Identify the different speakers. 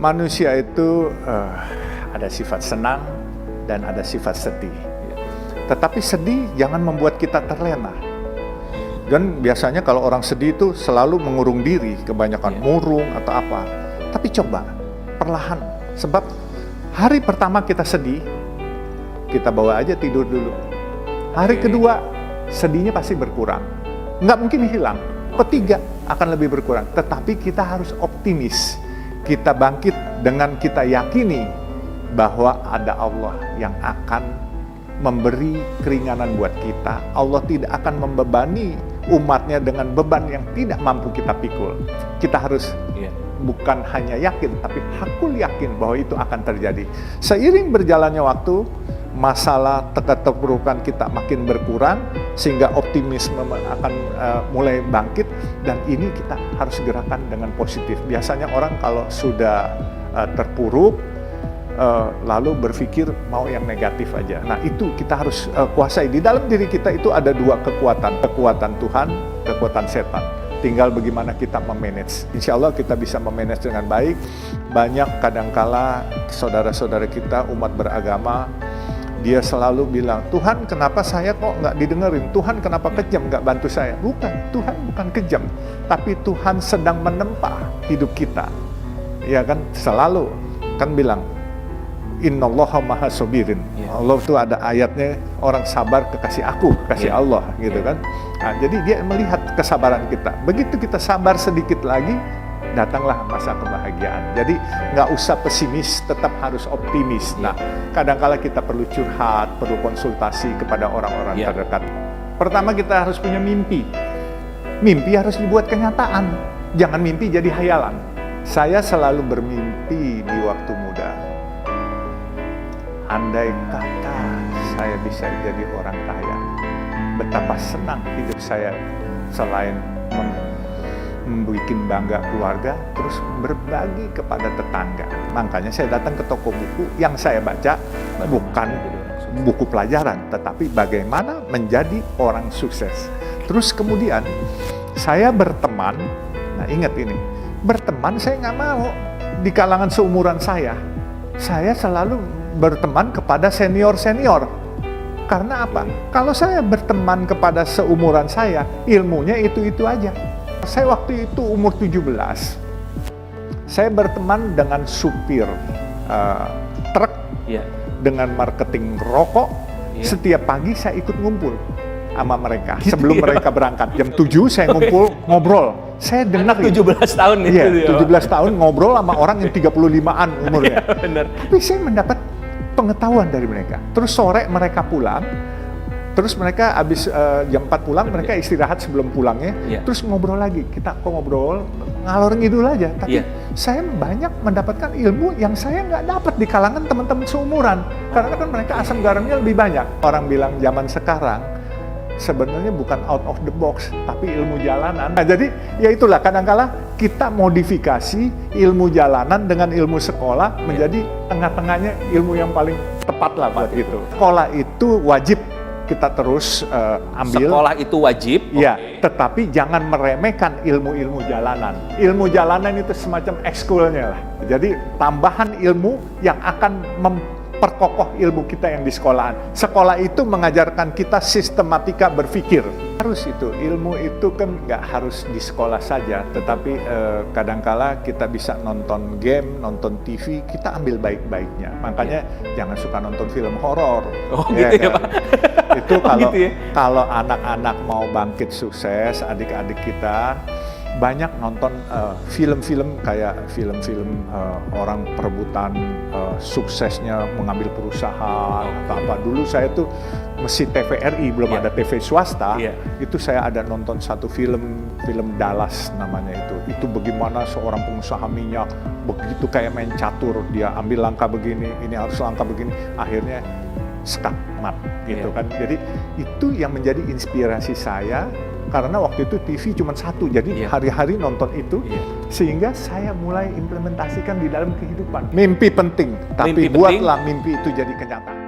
Speaker 1: Manusia itu ada sifat senang dan ada sifat sedih. Tetapi sedih jangan membuat kita terlena. Dan biasanya kalau orang sedih itu selalu mengurung diri, kebanyakan murung atau apa. Tapi coba perlahan, sebab hari pertama kita sedih, kita bawa aja tidur dulu. Hari kedua sedihnya pasti berkurang, nggak mungkin hilang. Ketiga akan lebih berkurang. Tetapi kita harus optimis. Kita bangkit dengan kita yakini bahwa ada Allah yang akan memberi keringanan buat kita. Allah tidak akan membebani umatnya dengan beban yang tidak mampu kita pikul. Kita harus bukan hanya yakin, tapi hakul yakin bahwa itu akan terjadi. Seiring berjalannya waktu, masalah teka-terukan kita makin berkurang, sehingga optimisme akan mulai bangkit, dan ini kita harus gerakan dengan positif. Biasanya orang kalau sudah terpuruk, lalu berpikir mau yang negatif aja. Nah itu kita harus kuasai. Di dalam diri kita itu ada dua kekuatan Tuhan, kekuatan setan. Tinggal bagaimana kita memanage. Insya Allah kita bisa memanage dengan baik. Banyak kadangkala saudara-saudara kita umat beragama, dia selalu bilang, Tuhan kenapa saya kok nggak didengerin? Tuhan kenapa kejam nggak bantu saya? Bukan, Tuhan bukan kejam, tapi Tuhan sedang menempa hidup kita. Ya kan, selalu kan bilang, Innallaha maha sobirin. Allah itu ada ayatnya, orang sabar kekasih aku, kasih Allah gitu kan. Nah, jadi dia melihat kesabaran kita. Begitu kita sabar sedikit lagi, datanglah masa kebahagiaan. Jadi nggak usah pesimis, tetap harus optimis. Nah, kadangkala kita perlu curhat, perlu konsultasi kepada orang-orang terdekat. Pertama kita harus punya mimpi. Mimpi harus dibuat kenyataan. Jangan mimpi jadi hayalan. Saya selalu bermimpi di waktu muda. Andai kata saya bisa jadi orang kaya, betapa senang hidup saya selain membuat bangga keluarga, terus berbagi kepada tetangga. Makanya saya datang ke toko buku, yang saya baca bukan buku pelajaran, tetapi bagaimana menjadi orang sukses. Terus kemudian saya berteman, nah ingat ini, berteman saya nggak mau di kalangan seumuran saya. Saya selalu berteman kepada senior-senior. Karena apa? Kalau saya berteman kepada seumuran saya, ilmunya itu-itu aja. Saya waktu itu umur 17, saya berteman dengan supir truk, dengan marketing rokok. Setiap pagi saya ikut ngumpul sama mereka. Sebelum mereka berangkat, jam 7 saya ngumpul, ngobrol. Saya dengar
Speaker 2: 17 tahun itu.
Speaker 1: Iya, 17 tahun ngobrol sama orang yang 35-an umurnya.
Speaker 2: Bener.
Speaker 1: Tapi saya mendapat pengetahuan dari mereka. Terus sore mereka pulang, terus mereka habis jam 4 pulang, mereka istirahat sebelum pulangnya, terus ngobrol lagi. Kita kok ngobrol, ngalor ngidul aja. Tapi saya banyak mendapatkan ilmu yang saya nggak dapat di kalangan teman-teman seumuran. Karena kan mereka asam garamnya lebih banyak. Orang bilang zaman sekarang, sebenarnya bukan out of the box, tapi ilmu jalanan. Nah, jadi ya itulah, kadangkala kita modifikasi ilmu jalanan dengan ilmu sekolah menjadi tengah-tengahnya ilmu yang paling tepat lah buat itu. Sekolah itu wajib kita terus ambil.
Speaker 2: Sekolah itu wajib.
Speaker 1: Ya, tetapi jangan meremehkan ilmu-ilmu jalanan. Ilmu jalanan itu semacam ekskulnya lah. Jadi tambahan ilmu yang akan perkokoh ilmu kita yang di sekolahan. Sekolah itu mengajarkan kita sistematika berpikir. Harus itu, ilmu itu kan nggak harus di sekolah saja, tetapi kadangkala kita bisa nonton game, nonton TV, kita ambil baik-baiknya. Makanya jangan suka nonton film horor.
Speaker 2: Oh gitu ya Pak?
Speaker 1: Itu kalau
Speaker 2: gitu ya?
Speaker 1: Kalau anak-anak mau bangkit sukses, adik-adik kita banyak nonton film-film kayak film-film orang perebutan suksesnya mengambil perusahaan atau apa. Dulu saya tuh mesin TVRI, belum ada TV swasta, itu saya ada nonton satu film Dallas namanya itu. Itu bagaimana seorang pengusaha minyak begitu kayak main catur, dia ambil langkah begini, ini harus langkah begini, akhirnya skakmat gitu kan. Jadi itu yang menjadi inspirasi saya. Karena waktu itu TV cuma satu, jadi hari-hari nonton itu, sehingga saya mulai implementasikan di dalam kehidupan. Mimpi penting, tapi buatlah mimpi itu jadi kenyataan.